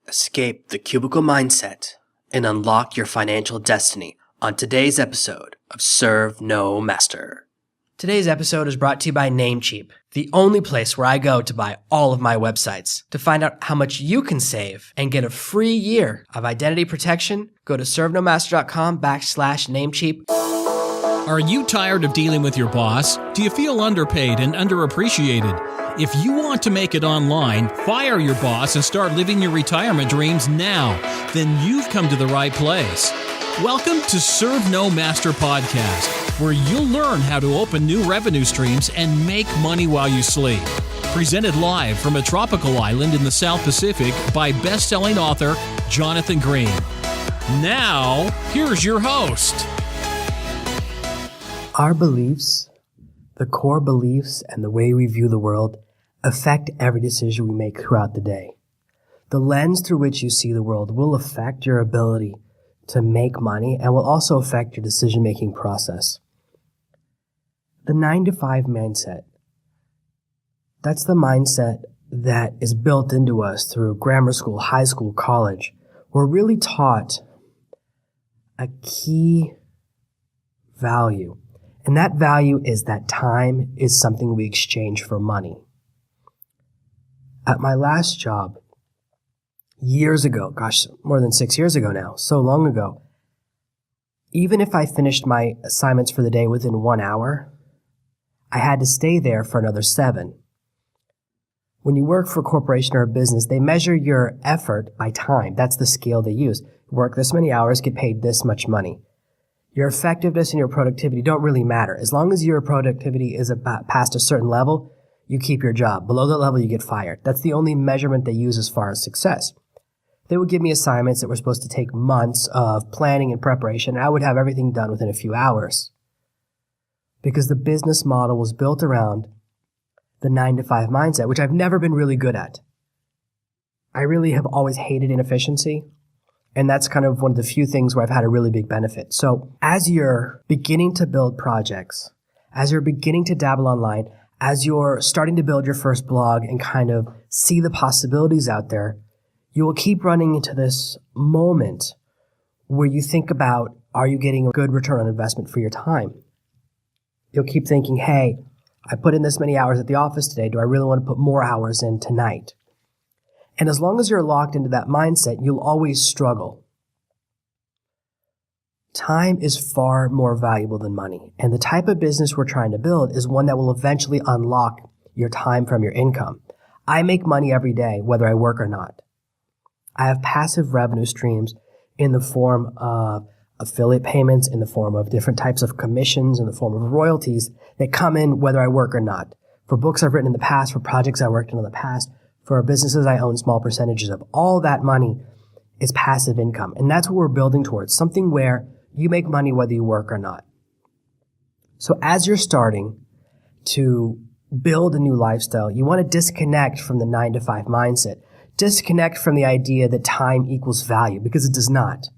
Escape the cubicle mindset and unlock your financial destiny on today's episode of Serve No Master. Today's episode is brought to you by Namecheap, the only place where I go to buy all of my websites. To find out how much you can save and get a free year of identity protection, go to servenomaster.com/Namecheap. Are you tired of dealing with your boss? Do you feel underpaid and underappreciated? If you want to make it online, fire your boss and start living your retirement dreams now, then you've come to the right place. Welcome to Serve No Master Podcast, where you'll learn how to open new revenue streams and make money while you sleep. Presented live from a tropical island in the South Pacific by best-selling author Jonathan Green. Now, here's your host. Our beliefs, the core beliefs and the way we view the world affect every decision we make throughout the day. The lens through which you see the world will affect your ability to make money and will also affect your decision-making process. The 9-to-5 mindset, that's the mindset that is built into us through grammar school, high school, college. We're really taught a key value. And that value is that time is something we exchange for money. At my last job, years ago, more than 6 years ago now, so long ago, even if I finished my assignments for the day within 1 hour, I had to stay there for another 7. When you work for a corporation or a business, they measure your effort by time. That's the scale they use. Work this many hours, get paid this much money. Your effectiveness and your productivity don't really matter. As long as your productivity is about past a certain level, you keep your job. Below that level, you get fired. That's the only measurement they use as far as success. They would give me assignments that were supposed to take months of planning and preparation. I would have everything done within a few hours because the business model was built around the 9-to-5 mindset, which I've never been really good at. I really have always hated inefficiency. And that's kind of one of the few things where I've had a really big benefit. So as you're beginning to build projects, as you're beginning to dabble online, as you're starting to build your first blog and kind of see the possibilities out there, you will keep running into this moment where you think about, are you getting a good return on investment for your time? You'll keep thinking, hey, I put in this many hours at the office today. Do I really want to put more hours in tonight? And as long as you're locked into that mindset, you'll always struggle. Time is far more valuable than money. And the type of business we're trying to build is one that will eventually unlock your time from your income. I make money every day, whether I work or not. I have passive revenue streams in the form of affiliate payments, in the form of different types of commissions, in the form of royalties that come in whether I work or not. For books I've written in the past, for projects I worked on in the past, for businesses I own small percentages of, all that money is passive income. And that's what we're building towards, something where you make money whether you work or not. So as you're starting to build a new lifestyle, you want to disconnect from the 9-to-5 mindset. Disconnect from the idea that time equals value, because it does not.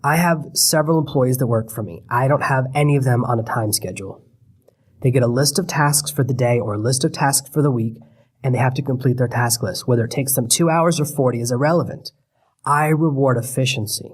I have several employees that work for me. I don't have any of them on a time schedule. They get a list of tasks for the day or a list of tasks for the week, and they have to complete their task list. Whether it takes them 2 hours or 40 is irrelevant. I reward efficiency.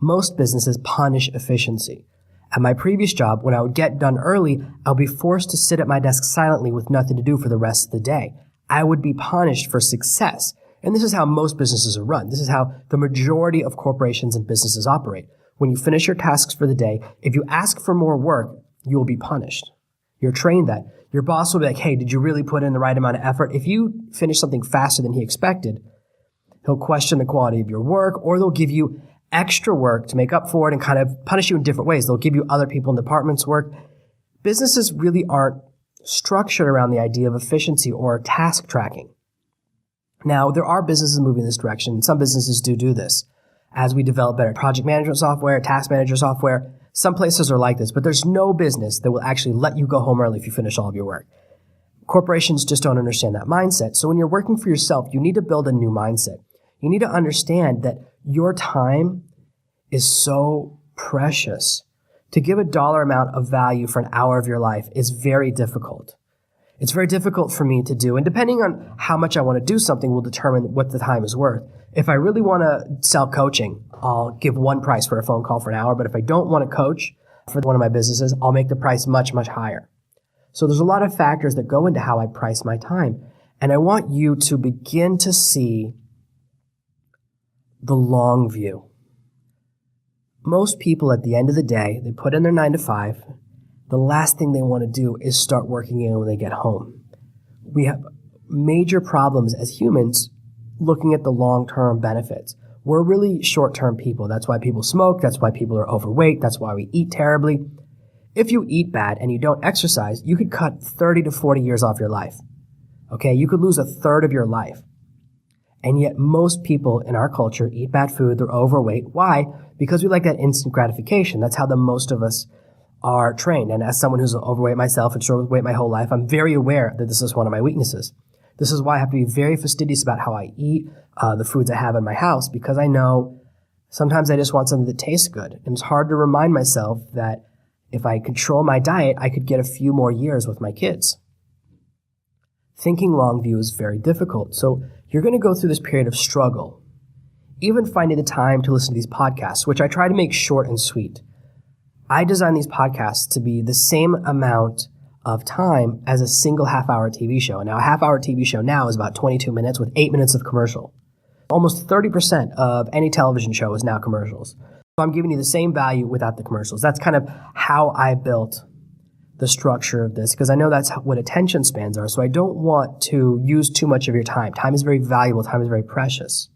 Most businesses punish efficiency. At my previous job, when I would get done early, I would be forced to sit at my desk silently with nothing to do for the rest of the day. I would be punished for success. And this is how most businesses are run. This is how the majority of corporations and businesses operate. When you finish your tasks for the day, if you ask for more work, you will be punished. You're trained that. Your boss will be like, hey, did you really put in the right amount of effort? If you finish something faster than he expected, he'll question the quality of your work, or they'll give you extra work to make up for it and kind of punish you in different ways. They'll give you other people in departments work. Businesses really aren't structured around the idea of efficiency or task tracking. Now, there are businesses moving in this direction. Some businesses do this. As we develop better project management software, task manager software, some places are like this, but there's no business that will actually let you go home early if you finish all of your work. Corporations just don't understand that mindset. So when you're working for yourself, you need to build a new mindset. You need to understand that your time is so precious. To give a dollar amount of value for an hour of your life is very difficult. It's very difficult for me to do. And depending on how much I want to do something will determine what the time is worth. If I really want to sell coaching, I'll give one price for a phone call for an hour. But if I don't want to coach for one of my businesses, I'll make the price much, much higher. So there's a lot of factors that go into how I price my time. And I want you to begin to see the long view. Most people at the end of the day, they put in their 9 to 5. The last thing they want to do is start working in when they get home. We have major problems as humans looking at the long-term benefits. We're really short-term people. That's why people smoke. That's why people are overweight. That's why we eat terribly. If you eat bad and you don't exercise, you could cut 30 to 40 years off your life. Okay, you could lose a third of your life. And yet most people in our culture eat bad food. They're overweight. Why? Because we like that instant gratification. That's how the most of us are trained. And as someone who's overweight myself and struggled with weight my whole life, I'm very aware that this is one of my weaknesses. This is why I have to be very fastidious about how I eat, the foods I have in my house, because I know sometimes I just want something that tastes good. And it's hard to remind myself that if I control my diet, I could get a few more years with my kids. Thinking long view is very difficult. So you're going to go through this period of struggle, even finding the time to listen to these podcasts, which I try to make short and sweet. I design these podcasts to be the same amount of time as a single half-hour TV show. Now, a half-hour TV show now is about 22 minutes with 8 minutes of commercial. Almost 30% of any television show is now commercials. So I'm giving you the same value without the commercials. That's kind of how I built the structure of this, because I know that's what attention spans are. So I don't want to use too much of your time. Time is very valuable. Time is very precious.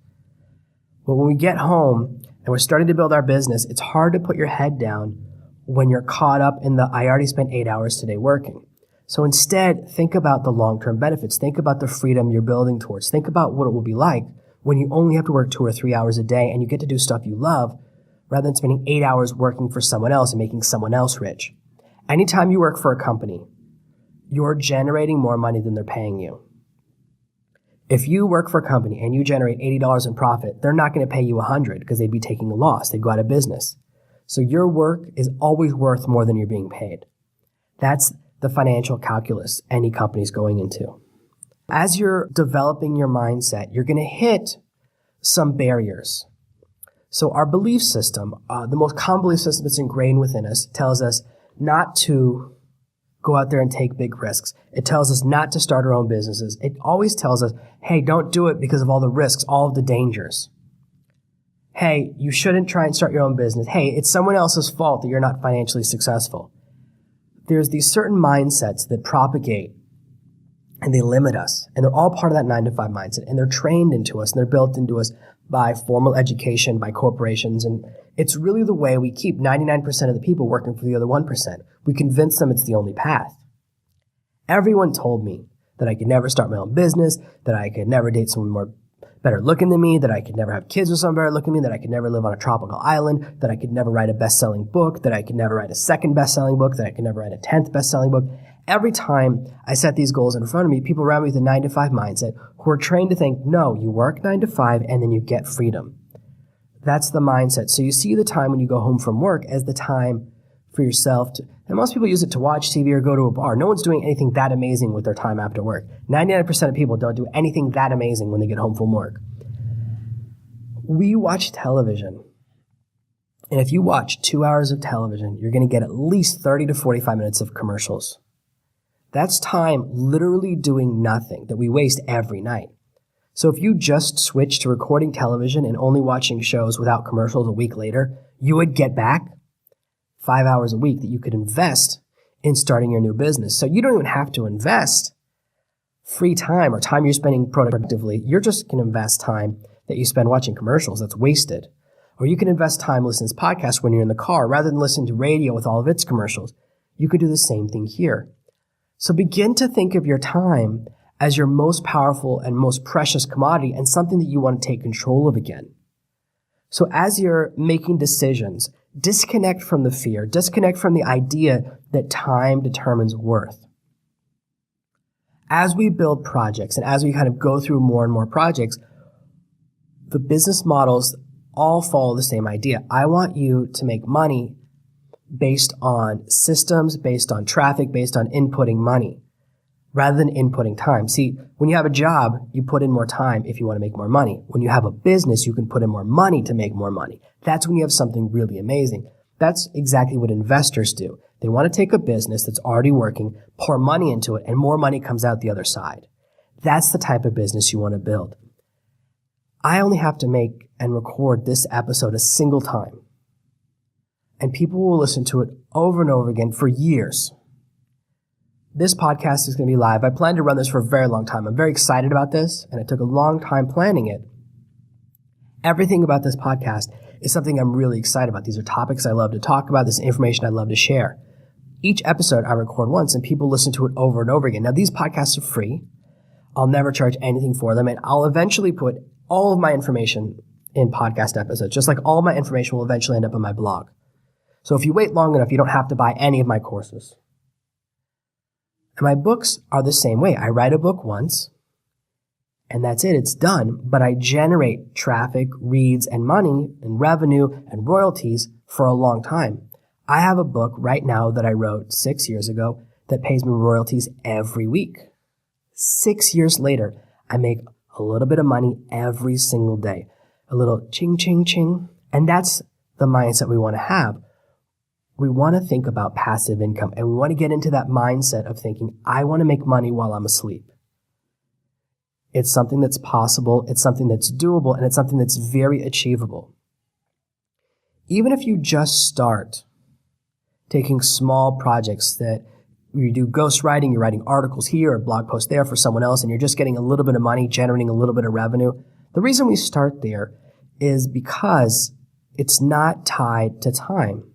But when we get home and we're starting to build our business, it's hard to put your head down when you're caught up in the, I already spent 8 hours today working. So instead, think about the long-term benefits. Think about the freedom you're building towards. Think about what it will be like when you only have to work 2 or 3 hours a day and you get to do stuff you love rather than spending 8 hours working for someone else and making someone else rich. Anytime you work for a company, you're generating more money than they're paying you. If you work for a company and you generate $80 in profit, they're not going to pay you $100 because they'd be taking a loss. They'd go out of business. So your work is always worth more than you're being paid. That's the financial calculus any company's going into. As you're developing your mindset, you're going to hit some barriers. So our belief system, the most common belief system that's ingrained within us, tells us not to go out there and take big risks. It tells us not to start our own businesses. It always tells us, hey, don't do it because of all the risks, all of the dangers. Hey, you shouldn't try and start your own business. Hey, it's someone else's fault that you're not financially successful. There's these certain mindsets that propagate and they limit us. And they're all part of that 9 to 5 mindset. And they're trained into us and they're built into us by formal education, by corporations. And it's really the way we keep 99% of the people working for the other 1%. We convince them it's the only path. Everyone told me that I could never start my own business, that I could never date someone more better looking than me, that I could never have kids with someone better looking than me, that I could never live on a tropical island, that I could never write a best-selling book, that I could never write a second best-selling book, that I could never write a 10th best-selling book. Every time I set these goals in front of me, people around me with a 9 to 5 mindset who are trained to think, no, you work 9 to 5 and then you get freedom. That's the mindset. So you see the time when you go home from work as the time for yourself to, and most people use it to watch TV or go to a bar. No one's doing anything that amazing with their time after work. 99% of people don't do anything that amazing when they get home from work. We watch television. And if you watch 2 hours of television, you're going to get at least 30 to 45 minutes of commercials. That's time literally doing nothing that we waste every night. So if you just switched to recording television and only watching shows without commercials a week later, you would get back 5 hours a week that you could invest in starting your new business. So you don't even have to invest free time or time you're spending productively. You're just going to invest time that you spend watching commercials. That's wasted. Or you can invest time listening to podcasts when you're in the car rather than listening to radio with all of its commercials. You could do the same thing here. So begin to think of your time as your most powerful and most precious commodity and something that you want to take control of again. So as you're making decisions, disconnect from the fear, disconnect from the idea that time determines worth. As we build projects and as we kind of go through more and more projects, the business models all follow the same idea. I want you to make money based on systems, based on traffic, based on inputting money, rather than inputting time. See, when you have a job, you put in more time if you want to make more money. When you have a business, you can put in more money to make more money. That's when you have something really amazing. That's exactly what investors do. They want to take a business that's already working, pour money into it, and more money comes out the other side. That's the type of business you want to build. I only have to make and record this episode a single time, and people will listen to it over and over again for years. This podcast is going to be live. I plan to run this for a very long time. I'm very excited about this, and it took a long time planning it. Everything about this podcast is something I'm really excited about. These are topics I love to talk about. This is information I love to share. Each episode I record once, and people listen to it over and over again. Now, these podcasts are free. I'll never charge anything for them, and I'll eventually put all of my information in podcast episodes, just like all my information will eventually end up on my blog. So if you wait long enough, you don't have to buy any of my courses. And my books are the same way. I write a book once, and that's it. It's done. But I generate traffic, reads, and money, and revenue, and royalties for a long time. I have a book right now that I wrote 6 years ago that pays me royalties every week. 6 years later, I make a little bit of money every single day. A little ching, ching, ching. And that's the mindset we want to have. We want to think about passive income, and we want to get into that mindset of thinking, I want to make money while I'm asleep. It's something that's possible, it's something that's doable, and it's something that's very achievable. Even if you just start taking small projects that you do ghostwriting, you're writing articles here or blog posts there for someone else, and you're just getting a little bit of money, generating a little bit of revenue. The reason we start there is because it's not tied to time.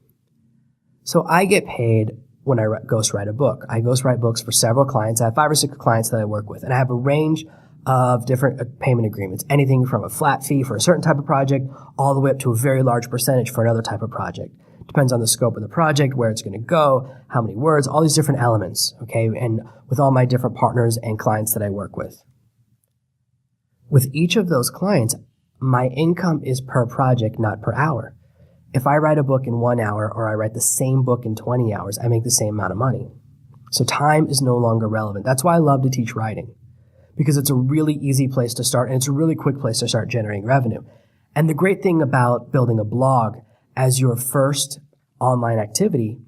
So I get paid when I ghostwrite a book. I ghostwrite books for several clients. I have 5 or 6 clients that I work with, and I have a range of different payment agreements, anything from a flat fee for a certain type of project all the way up to a very large percentage for another type of project. Depends on the scope of the project, where it's going to go, how many words, all these different elements, okay, and with all my different partners and clients that I work with. With each of those clients, my income is per project, not per hour. If I write a book in 1 hour or I write the same book in 20 hours, I make the same amount of money. So time is no longer relevant. That's why I love to teach writing, because it's a really easy place to start and it's a really quick place to start generating revenue. And the great thing about building a blog as your first online activity,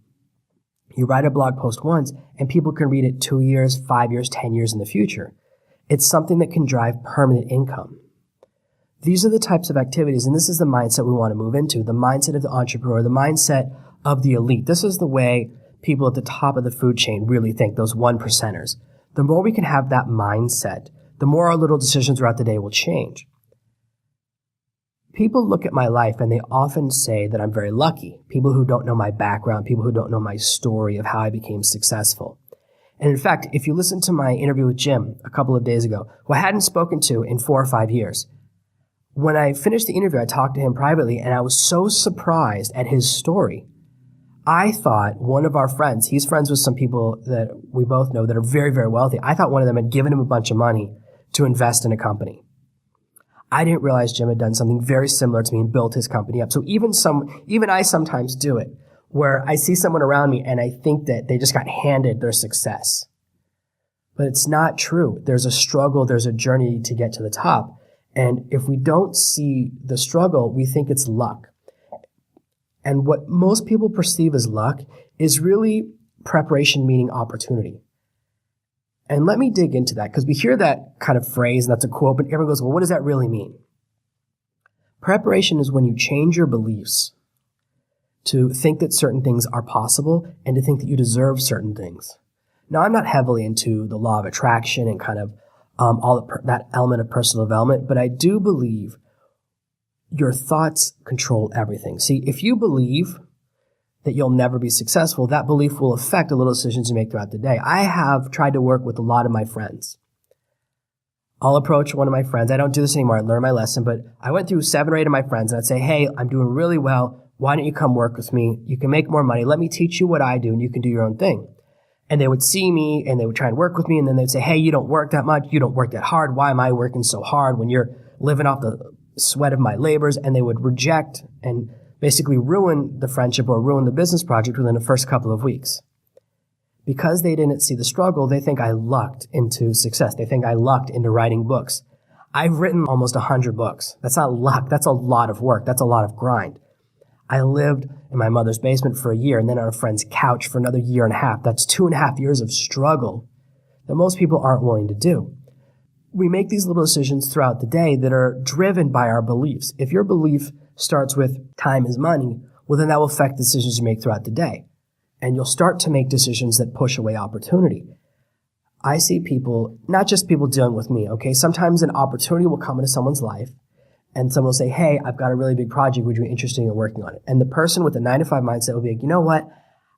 you write a blog post once and people can read it 2 years, 5 years, 10 years in the future. It's something that can drive permanent income. These are the types of activities, and this is the mindset we want to move into, the mindset of the entrepreneur, the mindset of the elite. This is the way people at the top of the food chain really think, those 1%ers. The more we can have that mindset, the more our little decisions throughout the day will change. People look at my life and they often say that I'm very lucky. People who don't know my background, people who don't know my story of how I became successful. And in fact, if you listen to my interview with Jim a couple of days ago, who I hadn't spoken to in 4 or 5 years, when I finished the interview, I talked to him privately, and I was so surprised at his story. I thought one of our friends, he's friends with some people that we both know that are very, very wealthy. I thought one of them had given him a bunch of money to invest in a company. I didn't realize Jim had done something very similar to me and built his company up. So even I sometimes do it, where I see someone around me and I think that they just got handed their success. But it's not true. There's a struggle, there's a journey to get to the top. And if we don't see the struggle, we think it's luck. And what most people perceive as luck is really preparation meeting opportunity. And let me dig into that, because we hear that kind of phrase, and that's a quote, but everyone goes, well, what does that really mean? Preparation is when you change your beliefs to think that certain things are possible and to think that you deserve certain things. Now, I'm not heavily into the law of attraction and kind of that element of personal development, but I do believe your thoughts control everything. See, if you believe that you'll never be successful, that belief will affect the little decisions you make throughout the day. I have tried to work with a lot of my friends. I'll approach one of my friends. I don't do this anymore. I learned my lesson, but I went through 7 or 8 of my friends, and I'd say, hey, I'm doing really well. Why don't you come work with me? You can make more money. Let me teach you what I do, and you can do your own thing. And they would see me and they would try and work with me. And then they'd say, hey, you don't work that much. You don't work that hard. Why am I working so hard when you're living off the sweat of my labors? And they would reject and basically ruin the friendship or ruin the business project within the first couple of weeks. Because they didn't see the struggle, they think I lucked into success. They think I lucked into writing books. I've written almost 100 books. That's not luck. That's a lot of work. That's a lot of grind. I lived in my mother's basement for a year and then on a friend's couch for another year and a half. That's 2.5 years of struggle that most people aren't willing to do. We make these little decisions throughout the day that are driven by our beliefs. If your belief starts with time is money, well, then that will affect the decisions you make throughout the day. And you'll start to make decisions that push away opportunity. I see people, not just people dealing with me, okay? Sometimes an opportunity will come into someone's life and someone will say, hey, I've got a really big project. Would you be interested in working on it? And the person with the 9-to-5 mindset will be like, you know what?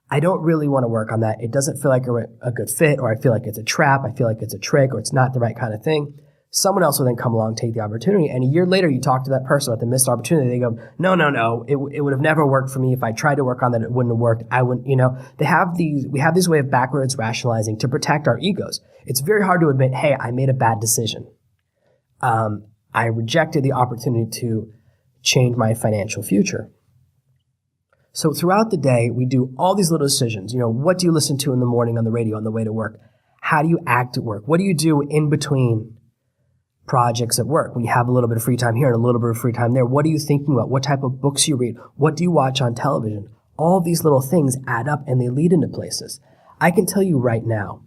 I don't really want to work on that. It doesn't feel like a good fit, or I feel like it's a trap. I feel like it's a trick, or it's not the right kind of thing. Someone else will then come along, take the opportunity. And a year later, you talk to that person about the missed opportunity. They go, no. It would have never worked for me. If I tried to work on that, it wouldn't have worked. I wouldn't, we have this way of backwards rationalizing to protect our egos. It's very hard to admit, hey, I made a bad decision. I rejected the opportunity to change my financial future. So throughout the day, we do all these little decisions. What do you listen to in the morning on the radio on the way to work? How do you act at work? What do you do in between projects at work when you have a little bit of free time here and a little bit of free time there? What are you thinking about? What type of books you read? What do you watch on television? All these little things add up and they lead into places. I can tell you right now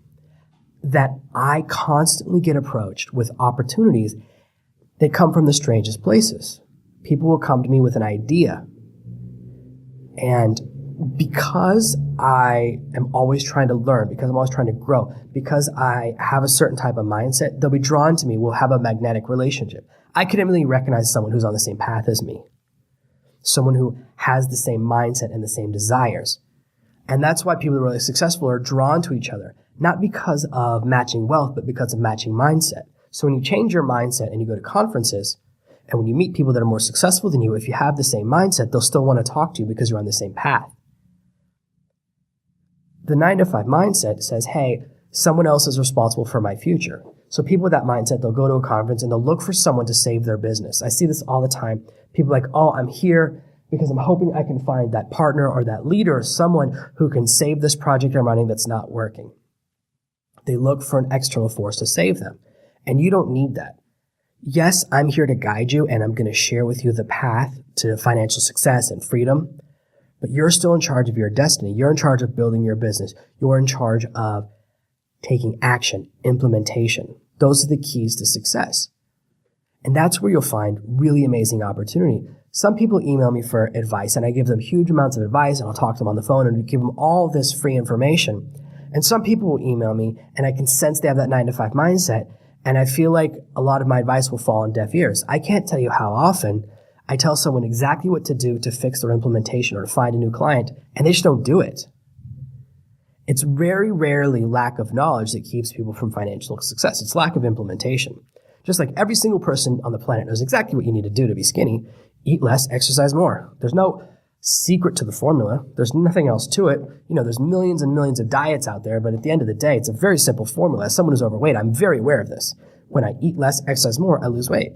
that I constantly get approached with opportunities that come from the strangest places. People will come to me with an idea. And because I am always trying to learn, because I'm always trying to grow, because I have a certain type of mindset, they'll be drawn to me. We'll have a magnetic relationship. I can immediately recognize someone who's on the same path as me, someone who has the same mindset and the same desires. And that's why people who are really successful are drawn to each other, not because of matching wealth, but because of matching mindset. So when you change your mindset and you go to conferences, and when you meet people that are more successful than you, if you have the same mindset, they'll still want to talk to you because you're on the same path. The 9-to-5 mindset says, hey, someone else is responsible for my future. So people with that mindset, they'll go to a conference and they'll look for someone to save their business. I see this all the time. People are like, oh, I'm here because I'm hoping I can find that partner or that leader or someone who can save this project I'm running that's not working. They look for an external force to save them. And you don't need that. Yes, I'm here to guide you and I'm going to share with you the path to financial success and freedom, but you're still in charge of your destiny. You're in charge of building your business. You're in charge of taking action, implementation. Those are the keys to success. And that's where you'll find really amazing opportunity. Some people email me for advice and I give them huge amounts of advice and I'll talk to them on the phone and give them all this free information. And some people will email me and I can sense they have that 9-to-5 mindset. And I feel like a lot of my advice will fall on deaf ears. I can't tell you how often I tell someone exactly what to do to fix their implementation or to find a new client, and they just don't do it. It's very rarely lack of knowledge that keeps people from financial success. It's lack of implementation. Just like every single person on the planet knows exactly what you need to do to be skinny. Eat less, exercise more. There's no secret to the formula. There's nothing else to it. There's millions and millions of diets out there, but at the end of the day, it's a very simple formula. As someone who's overweight, I'm very aware of this. When I eat less, exercise more, I lose weight.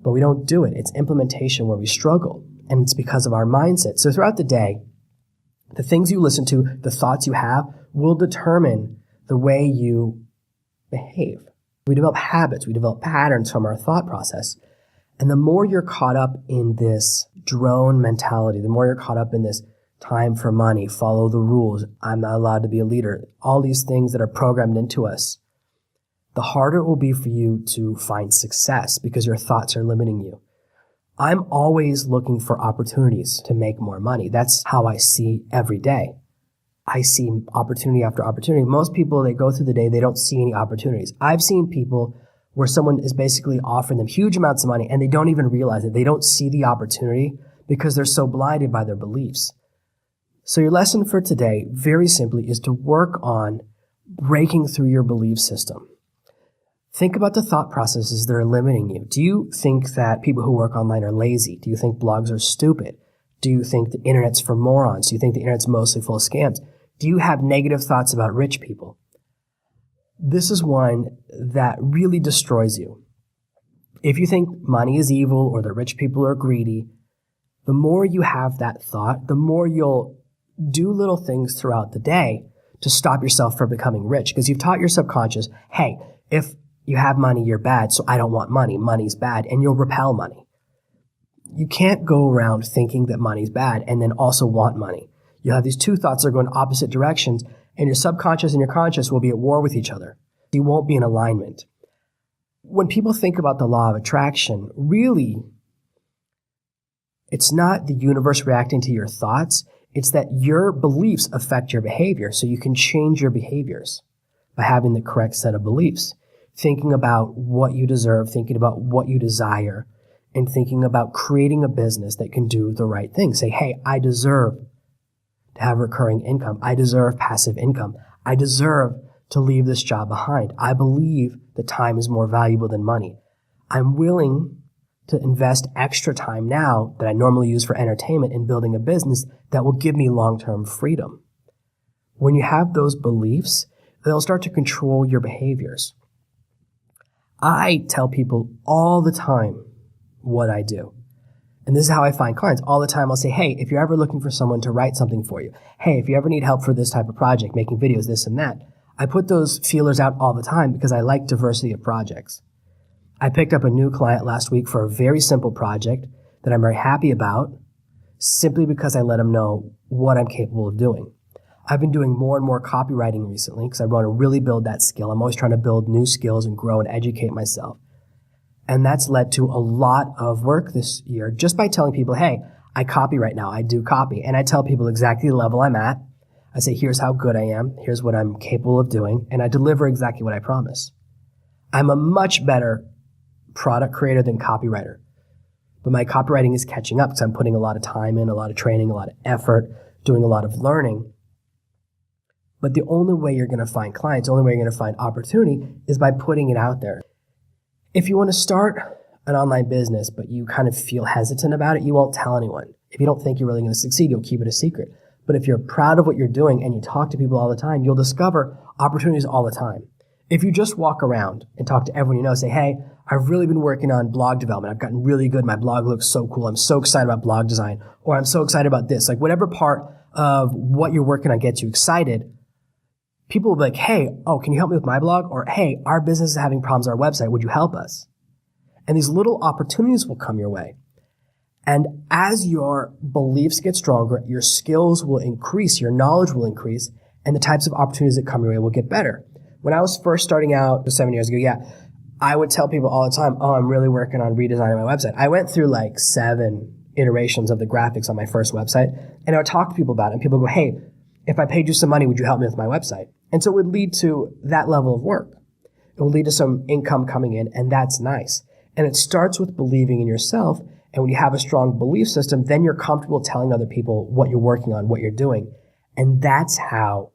But we don't do it. It's implementation where we struggle, and it's because of our mindset. So throughout the day, the things you listen to, the thoughts you have, will determine the way you behave. We develop habits. We develop patterns from our thought process. And the more you're caught up in this drone mentality, the more you're caught up in this time for money, follow the rules, I'm not allowed to be a leader, all these things that are programmed into us, the harder it will be for you to find success because your thoughts are limiting you. I'm always looking for opportunities to make more money. That's how I see every day. I see opportunity after opportunity. Most people, they go through the day, they don't see any opportunities. I've seen people where someone is basically offering them huge amounts of money and they don't even realize it. They don't see the opportunity because they're so blinded by their beliefs. So your lesson for today, very simply, is to work on breaking through your belief system. Think about the thought processes that are limiting you. Do you think that people who work online are lazy? Do you think blogs are stupid? Do you think the internet's for morons? Do you think the internet's mostly full of scams? Do you have negative thoughts about rich people? This is one that really destroys you. If you think money is evil or that rich people are greedy, the more you have that thought, the more you'll do little things throughout the day to stop yourself from becoming rich because you've taught your subconscious, hey, if you have money, you're bad, so I don't want money. Money's bad, and you'll repel money. You can't go around thinking that money's bad and then also want money. You'll have these two thoughts that are going opposite directions, and your subconscious and your conscious will be at war with each other. You won't be in alignment. When people think about the law of attraction, really, it's not the universe reacting to your thoughts. It's that your beliefs affect your behavior, so you can change your behaviors by having the correct set of beliefs. Thinking about what you deserve, thinking about what you desire, and thinking about creating a business that can do the right thing. Say, hey, I deserve to have recurring income. I deserve passive income. I deserve to leave this job behind. I believe that time is more valuable than money. I'm willing to invest extra time now that I normally use for entertainment in building a business that will give me long-term freedom. When you have those beliefs, they'll start to control your behaviors. I tell people all the time what I do. And this is how I find clients. All the time I'll say, hey, if you're ever looking for someone to write something for you, hey, if you ever need help for this type of project, making videos, this and that, I put those feelers out all the time because I like diversity of projects. I picked up a new client last week for a very simple project that I'm very happy about simply because I let them know what I'm capable of doing. I've been doing more and more copywriting recently because I want to really build that skill. I'm always trying to build new skills and grow and educate myself. And that's led to a lot of work this year just by telling people, hey, I copy right now. I do copy. And I tell people exactly the level I'm at. I say, here's how good I am. Here's what I'm capable of doing. And I deliver exactly what I promise. I'm a much better product creator than copywriter. But my copywriting is catching up because I'm putting a lot of time in, a lot of training, a lot of effort, doing a lot of learning. But the only way you're going to find clients, the only way you're going to find opportunity is by putting it out there. If you want to start an online business, but you kind of feel hesitant about it, you won't tell anyone. If you don't think you're really going to succeed, you'll keep it a secret. But if you're proud of what you're doing and you talk to people all the time, you'll discover opportunities all the time. If you just walk around and talk to everyone you know, say, hey, I've really been working on blog development. I've gotten really good. My blog looks so cool. I'm so excited about blog design, or I'm so excited about this. Like whatever part of what you're working on gets you excited, people will be like, hey, oh, can you help me with my blog? Or, hey, our business is having problems on our website. Would you help us? And these little opportunities will come your way. And as your beliefs get stronger, your skills will increase, your knowledge will increase, and the types of opportunities that come your way will get better. When I was first starting out 7 years ago, I would tell people all the time, oh, I'm really working on redesigning my website. I went through like 7 iterations of the graphics on my first website, and I would talk to people about it, and people go, hey, if I paid you some money, would you help me with my website? And so it would lead to that level of work. It will lead to some income coming in, and that's nice. And it starts with believing in yourself, and when you have a strong belief system, then you're comfortable telling other people what you're working on, what you're doing. And that's how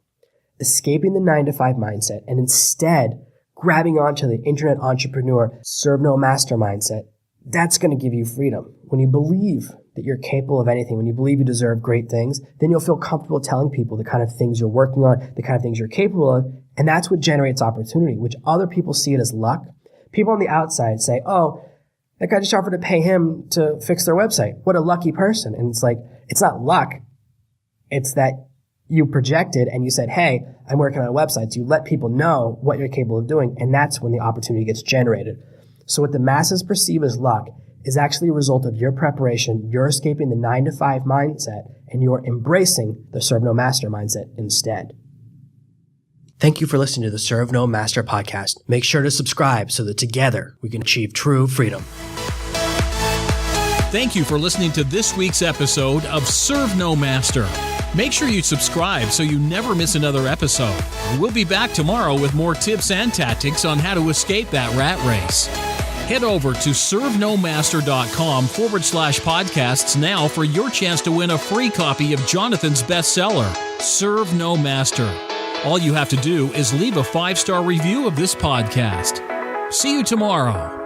escaping the 9-to-5 mindset and instead grabbing onto the internet entrepreneur, serve no master mindset, that's going to give you freedom. When you believe that you're capable of anything, when you believe you deserve great things, then you'll feel comfortable telling people the kind of things you're working on, the kind of things you're capable of, and that's what generates opportunity, which other people see it as luck. People on the outside say, oh, that guy just offered to pay him to fix their website. What a lucky person. And it's like, it's not luck. It's that you projected and you said, hey, I'm working on a website. So you let people know what you're capable of doing, and that's when the opportunity gets generated. So what the masses perceive as luck is actually a result of your preparation. You're escaping the 9-to-5 mindset, and you're embracing the serve no master mindset instead. Thank you for listening to the Serve No Master podcast. Make sure to subscribe so that together we can achieve true freedom. Thank you for listening to this week's episode of Serve No Master. Make sure you subscribe so you never miss another episode. We'll be back tomorrow with more tips and tactics on how to escape that rat race. Head over to servenomaster.com/podcasts now for your chance to win a free copy of Jonathan's bestseller, Serve No Master. All you have to do is leave a 5-star review of this podcast. See you tomorrow.